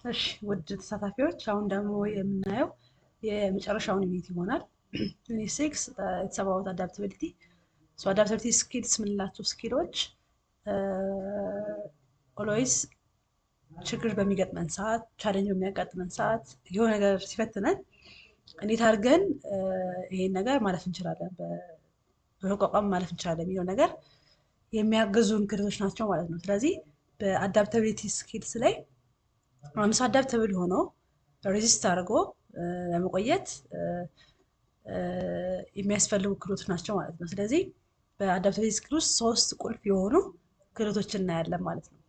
እሺ ውድ ተሳታፊዎች አሁን ደግሞ የምናየው የመጨረሻውን ዩኒት ይሆናል። ዩኒት 6 ኢትስ አባውት አዳፕታቢሊቲ። ሶ አዳፕታቢሊቲ ስኪልስ የምንላቸው ስኪሎች ኦልዌይስ ችግር በሚገጥመን ሰዓት፣ ቻሌንጅ በሚያጋጥመን ሰዓት፣ የሆነ ነገር ሲፈትነን እንዴት አድርገን ይሄን ነገር ማለፍ እንችላለን፣ በመቋቋም ማለፍ እንችላለን የሚለው ነገር የሚያግዙን ክህሎቶች ናቸው ማለት ነው። ስለዚህ በአዳፕታቢሊቲ ስኪልስ ላይ አንድ ሰው አዳፕተብል ሆኖ ሬዚስት አድርጎ ለመቆየት የሚያስፈልጉ ክህሎቶች ናቸው ማለት ነው። ስለዚህ በአዳፕታቢሊቲ ስኪል ውስጥ 3 ቁልፍ የሆኑ ክህሎቶችን እናያለን ማለት ነው።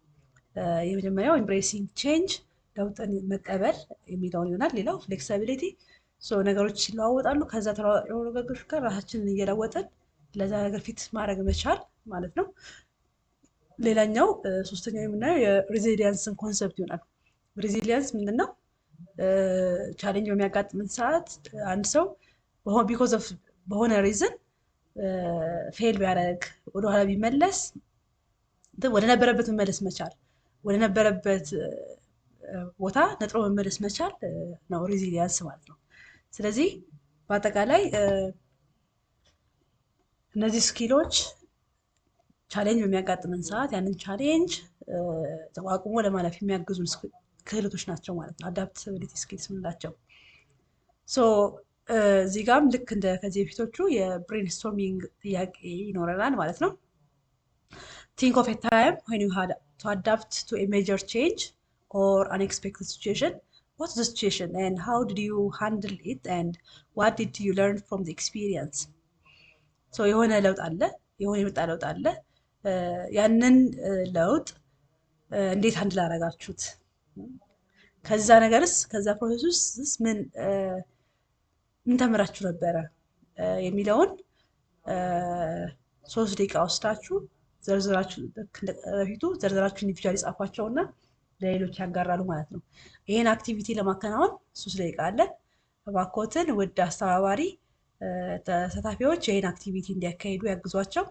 የመጀመሪያው ኤምብሬሲንግ ቼንጅ፣ ለውጥን መቀበል የሚለውን ይሆናል። ሌላው ፍሌክሲቢሊቲ፣ ነገሮች ይለዋወጣሉ። ከዛ ተለዋዋጭ ነገሮች ጋር ራሳችንን እየለወጥን ለዛ ነገር ፊት ማድረግ መቻል ማለት ነው። ሌላኛው ሶስተኛው የምናየው የሬዚሊየንስን ኮንሰፕት ይሆናል። ሬዚሊየንስ ምንድነው? ቻሌንጅ በሚያጋጥምን ሰዓት አንድ ሰው ቢኮዝ ኦፍ በሆነ ሪዝን ፌል ቢያደርግ ወደኋላ ቢመለስ ወደ ነበረበት መመለስ መቻል፣ ወደ ነበረበት ቦታ ነጥሮ መመለስ መቻል ነው ሬዚሊየንስ ማለት ነው። ስለዚህ በአጠቃላይ እነዚህ ስኪሎች ቻሌንጅ በሚያጋጥመን ሰዓት ያንን ቻሌንጅ ተቋቁሞ ለማለፍ የሚያግዙን ክህሎቶች ናቸው ማለት ነው፣ አዳፕታቢሊቲ ስኪልስ የምንላቸው። እዚህ ጋም ልክ እንደ ከዚህ በፊቶቹ የብሬንስቶርሚንግ ጥያቄ ይኖረናል ማለት ነው። ቲንክ ኦፍ ኤ ታይም when you had to adapt to a major change or unexpected situation. What's the situation and how did you handle it and what did you learn from the experience? የሆነ ለውጥ አለ፣ የሆነ የመጣ ለውጥ አለ። ያንን ለውጥ እንዴት ሃንድል አደረጋችሁት? ከዛ ነገርስ፣ ከዛ ፕሮሰስ ውስጥ ምን ተምራችሁ ነበረ የሚለውን 3 ደቂቃ ወስዳችሁ ዘርዝራችሁ በፊቱ ዘርዝራችሁ ኢንዲቪጁዋሊ ጻፏቸውና ለሌሎች ያጋራሉ ማለት ነው። ይሄን አክቲቪቲ ለማከናወን 3 ደቂቃ አለ። እባክዎትን ውድ አስተባባሪ ተሳታፊዎች ይሄን አክቲቪቲ እንዲያካሂዱ ያግዟቸው።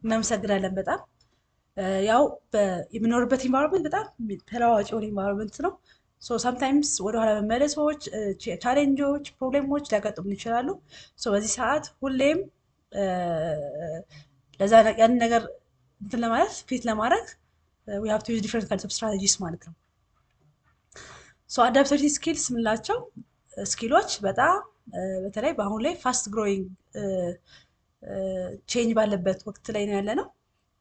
እናመሰግናለን በጣም ያው የምኖርበት ኢንቫይሮንመንት በጣም ተለዋዋጭ የሆነ ኢንቫይሮንመንት ነው። ሶ ሳምታይምስ ወደኋላ መመለሶች፣ ቻሌንጆች፣ ፕሮብሌሞች ሊያጋጥሙን ይችላሉ። ሶ በዚህ ሰዓት ሁሌም ለዛ ያንን ነገር እንትን ለማለት ፊት ለማድረግ we have to use different kinds of strategies ማለት ነው። ሶ አዳፕታቲቭ ስኪልስ የምንላቸው ስኪሎች በጣም በተለይ በአሁን ላይ ፋስት ግሮዊንግ ቼንጅ ባለበት ወቅት ላይ ነው ያለ ነው።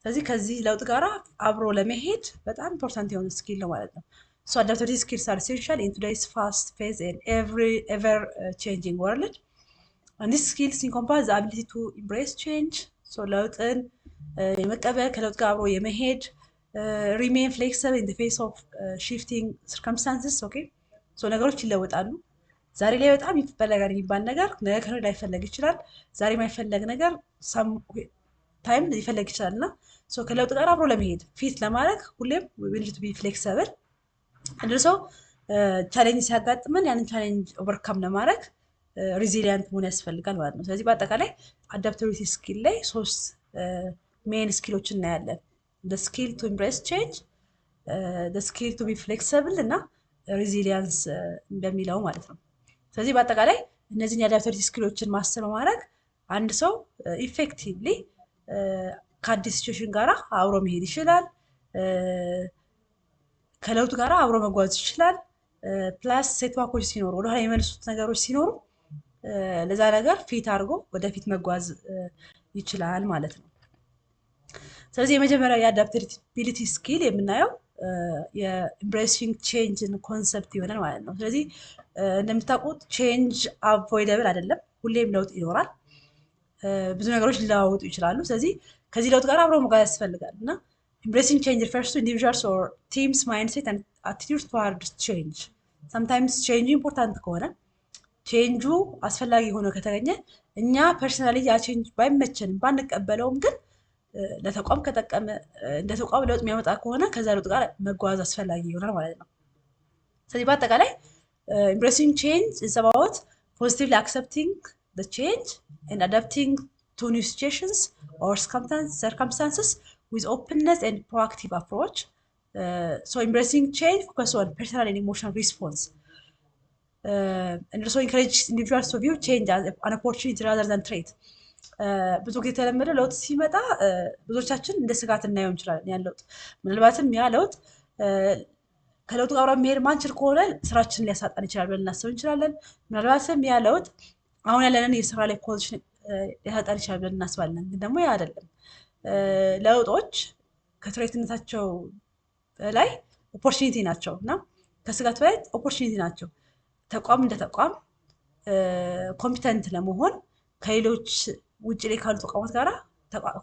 ስለዚህ ከዚህ ለውጥ ጋር አብሮ ለመሄድ በጣም ኢምፖርታንት የሆነ ስኪል ነው ማለት ነው። ሶ አዳፕታቲቭ ስኪልስ አር ኤሴንሻል ኢን ቱዴይስ ፋስት ፔስ ኤንድ ኤቨር ቼንጂንግ ወርልድ and these skills encompass the ability to embrace change so ለውጥን የመቀበል ከለውጥ ጋር አብሮ የመሄድ remain flexible in the face of shifting circumstances okay so ነገሮች ይለወጣሉ። ዛሬ ላይ በጣም ይፈለጋል የሚባል ነገር ነገ ከነገ ላይፈለግ ይችላል። ዛሬ የማይፈለግ ነገር some time ሊፈለግ ይችላልና so ከለውጥ ጋር አብሮ ለመሄድ ፊት ለማድረግ ሁሌም we need to be flexible and also ቻሌንጅ ሲያጋጥመን ያንን ቻሌንጅ ኦቨርካም ለማድረግ ሪዚሊየንት መሆን ያስፈልጋል ማለት ነው። ስለዚህ በአጠቃላይ አዳፕታቢሊቲ ስኪል ላይ 3 ሜን ስኪሎች እናያለን። the skill to embrace change, the skill to be flexible እና ሪዚሊየንስ እንደሚለው ማለት ነው። ስለዚህ በአጠቃላይ እነዚህን የአዳፕታቢሊቲ ስኪሎችን ማስተር ማድረግ አንድ ሰው ኢፌክቲቭሊ ከአዲስ ሲቹዌሽን ጋር አብሮ መሄድ ይችላል፣ ከለውጡ ጋር አብሮ መጓዝ ይችላል። ፕላስ ሴትባኮች ሲኖሩ ወደኋላ የመልሱት ነገሮች ሲኖሩ ለዛ ነገር ፊት አድርጎ ወደፊት መጓዝ ይችላል ማለት ነው። ስለዚህ የመጀመሪያው የአዳፕታቢሊቲ ስኪል የምናየው የኢምብሬሲንግ ቼንጅን ኮንሰፕት ይሆናል ማለት ነው። ስለዚህ እንደምታውቁት ቼንጅ አቮይደብል አይደለም፣ ሁሌም ለውጥ ይኖራል። ብዙ ነገሮች ሊለዋወጡ ይችላሉ። ስለዚህ ከዚህ ለውጥ ጋር አብሮ መጓዝ ያስፈልጋል እና embracing change refers to individuals or teams mindset and attitudes towards change. sometimes change important ከሆነ ቼንጁ አስፈላጊ ሆኖ ከተገኘ እኛ ፐርሰናሊ ያ ቼንጅ ባይመቸንም ባንቀበለውም ግን ለተቋም ከጠቀመ እንደ ተቋም ለውጥ የሚያመጣ ከሆነ ከዛ ለውጥ ጋር መጓዝ አስፈላጊ ይሆናል ማለት ነው። ስለዚህ በአጠቃላይ embracing change is about positively accepting the change and adapting to new situations or circumstances with openness and proactive approach. So embracing change focus on personal and emotional response. And also encourage individuals to view change as an opportunity rather than threat. ብዙ ጊዜ የተለመደ ለውጥ ሲመጣ ብዙዎቻችን እንደ ስጋት እናየው እንችላለን። ያን ለውጥ ምናልባትም ያ ለውጥ ከለውጡ ጋር መሄድ ማንችል ከሆነ ስራችንን ሊያሳጣን ይችላል ብለን እናስብ እንችላለን። ምናልባትም ያ ለውጥ አሁን ያለንን የስራ ላይ ፖዚሽን ሊያሳጣን ይችላል ብለን እናስባለን። ግን ደግሞ ያ አይደለም። ለውጦች ከትሬትነታቸው በላይ ኦፖርቹኒቲ ናቸው እና ከስጋት በላይ ኦፖርቹኒቲ ናቸው። ተቋም እንደ ተቋም ኮምፒተንት ለመሆን ከሌሎች ውጭ ላይ ካሉ ተቋማት ጋር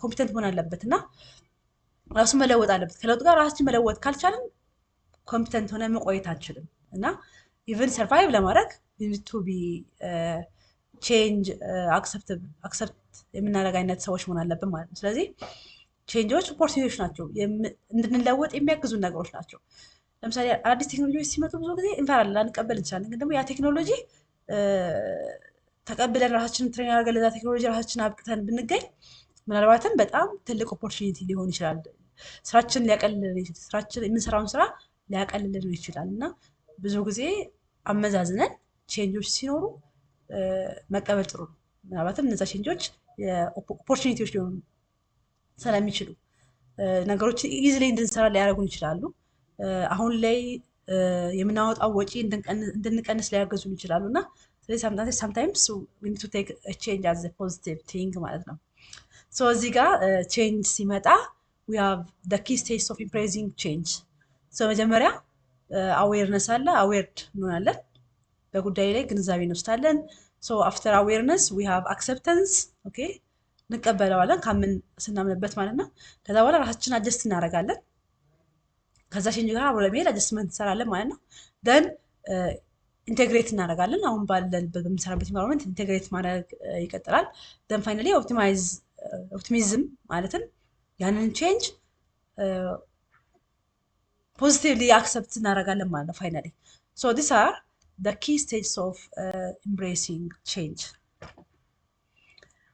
ኮምፒተንት መሆን አለበት እና ራሱን መለወጥ አለበት። ከለውጥ ጋር ራሳችን መለወጥ ካልቻለን ኮምፒተንት ሆነ መቆየት አንችልም እና ኢቨን ሰርቫይቭ ለማድረግ you need to be change accept የምናደርግ አይነት ሰዎች መሆን አለብን ማለት ነው። ስለዚህ ቼንጆች ኦፖርቹኒቲዎች ናቸው፣ እንድንለወጥ የሚያግዙ ነገሮች ናቸው። ለምሳሌ አዲስ ቴክኖሎጂዎች ሲመጡ ብዙ ጊዜ እንፈራለን፣ ላንቀበል እንችላለን። ግን ደግሞ ያ ቴክኖሎጂ ተቀብለን ራሳችንን ትሬን አድርገን ለዛ ቴክኖሎጂ ራሳችንን አብቅተን ብንገኝ ምናልባትም በጣም ትልቅ ኦፖርቹኒቲ ሊሆን ይችላል። ስራችንን ሊያቀልልን ይችላል፣ ስራችን የምንሰራውን ስራ ሊያቀልልን ይችላል እና ብዙ ጊዜ አመዛዝነን ቼንጆች ሲኖሩ መቀበል ጥሩ ነው። ምናልባትም እነዛ ቼንጆች ኦፖርቹኒቲዎች ሊሆኑ ስለሚችሉ ነገሮችን ኢዚሊ እንድንሰራ ሊያደርጉን ይችላሉ። አሁን ላይ የምናወጣው ወጪ እንድንቀንስ ሊያገዙን ይችላሉ እና ስለዚህ sometimes we need to take a change as a positive thing ማለት ነው። ሶ እዚህ ጋር ቼንጅ ሲመጣ we have the key stages of embracing change. ሶ መጀመሪያ አዌርነስ አለ፣ አዌርድ እንሆናለን፣ በጉዳይ ላይ ግንዛቤ እንወስዳለን። ሶ አፍተር አዌርነስ we have acceptance okay እንቀበለዋለን ካምን ስናምንበት ማለት ነው። ከዛ በኋላ ራሳችንን አጀስት እናደርጋለን። ከዛ ቼንጅ ጋር አብሮ ለመሄድ አጀስትመንት እንሰራለን ማለት ነው። ደን ኢንቴግሬት እናደርጋለን። አሁን ባለንበት በምንሰራበት ኢንቫይሮንመንት ኢንቴግሬት ማድረግ ይቀጥላል። ደን ፋይናሊ ኦፕቲሚዝም ማለትም ያንን ቼንጅ ፖዚቲቭሊ አክሰፕት እናደርጋለን ማለት ነው ፋይናሊ። ሶ ዲስ አር the key stages of embracing change.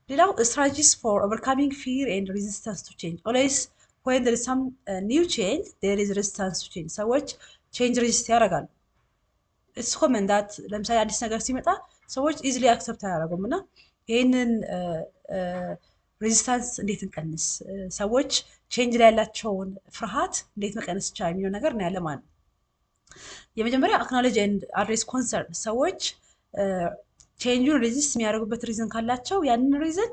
ሌላው strategies for overcoming fear and resistance to change. Always when there is some new change, there is resistance to change. ሰዎች change resist ያደርጋሉ። it's common that ለምሳሌ አዲስ ነገር ሲመጣ ሰዎች easily accept አያደርጉም እና ይህንን ሬዚስታንስ እንዴት እንቀንስ፣ ሰዎች ቼንጅ ላይ ያላቸውን ፍርሃት እንዴት መቀነስ ይቻላል የሚለው ነገር ነው ያለ ማለት ነው። የመጀመሪያ አክኖሌጅ ኤንድ አድሬስ ኮንሰርን። ሰዎች ቼንጁን ሬዚስት የሚያደርጉበት ሪዝን ካላቸው ያንን ሪዝን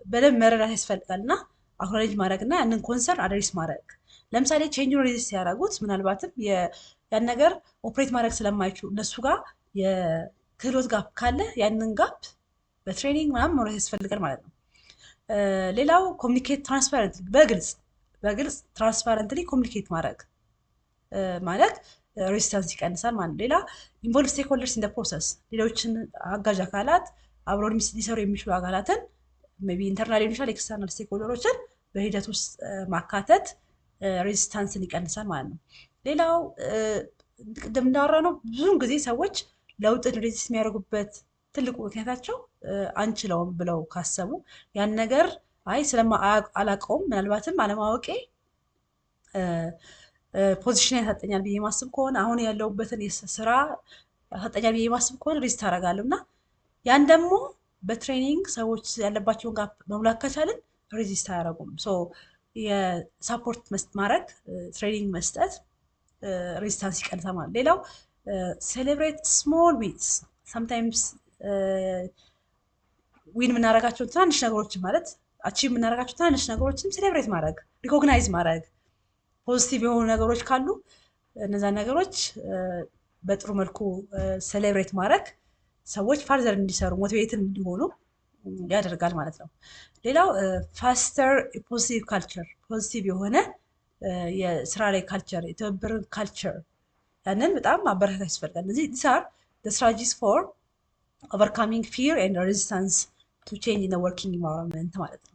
በደንብ መረዳት ያስፈልጋል እና አክኖሌጅ ማድረግ እና ያንን ኮንሰርን አድሬስ ማድረግ። ለምሳሌ ቼንጁን ሬዚስት ያደረጉት ምናልባትም ያን ነገር ኦፕሬት ማድረግ ስለማይችሉ እነሱ ጋር የክህሎት ጋፕ ካለ ያንን ጋፕ በትሬኒንግ ምናምን መውራት ያስፈልጋል ማለት ነው። ሌላው ኮሚኒኬት ትራንስፓረንት፣ በግልጽ ትራንስፓረንትሊ ኮሚኒኬት ማድረግ ማለት ሬዚስታንስ ይቀንሳል ማለት ነው። ሌላ ኢንቮልቭ ስቴክሆልደርስ ኢን ፕሮሰስ፣ ሌሎችን አጋዥ አካላት አብሮ ሊሰሩ የሚችሉ አካላትን ሜይ ቢ ኢንተርናል ሊሆን ይችላል ኤክስተርናል ስቴክሆልደሮችን በሂደት ውስጥ ማካተት ሬዚስታንስን ይቀንሳል ማለት ነው። ሌላው ቅድም እንዳወራነው ብዙውን ጊዜ ሰዎች ለውጥን ሬዚስት የሚያደርጉበት ትልቁ ምክንያታቸው አንችለውም ብለው ካሰቡ ያን ነገር አላውቀውም ምናልባትም አለማወቄ ፖዚሽን ያሳጠኛል ብዬ ማስብ ከሆነ አሁን ያለውበትን ስራ ያሳጠኛል ብዬ ማስብ ከሆነ ሪስክ አደርጋለሁ እና ያን ደግሞ በትሬኒንግ ሰዎች ያለባቸውን ጋፕ መሙላት ከቻልን ሬዚስት አያደርጉም። የሳፖርት ማድረግ ትሬኒንግ መስጠት ሬዚስታንስ ይቀንሳል ማለት። ሌላው ሴሌብሬት ስሞል ዊንስ። ሰምታይምስ ዊን የምናደርጋቸው ትናንሽ ነገሮችን ማለት አቺቭ የምናደርጋቸው ትናንሽ ነገሮችን ሴሌብሬት ማድረግ፣ ሪኮግናይዝ ማድረግ፣ ፖዚቲቭ የሆኑ ነገሮች ካሉ እነዛን ነገሮች በጥሩ መልኩ ሴሌብሬት ማድረግ ሰዎች ፋርዘር እንዲሰሩ ሞቲቬትን እንዲሆኑ ያደርጋል ማለት ነው። ሌላው ፋስተር ፖዚቲቭ ካልቸር፣ ፖዚቲቭ የሆነ የስራ ላይ ካልቸር፣ የትብብር ካልቸር ያንን በጣም ማበረታታት ያስፈልጋል። እነዚህ these are the strategies for overcoming fear and resistance to change in the working environment ማለት ነው።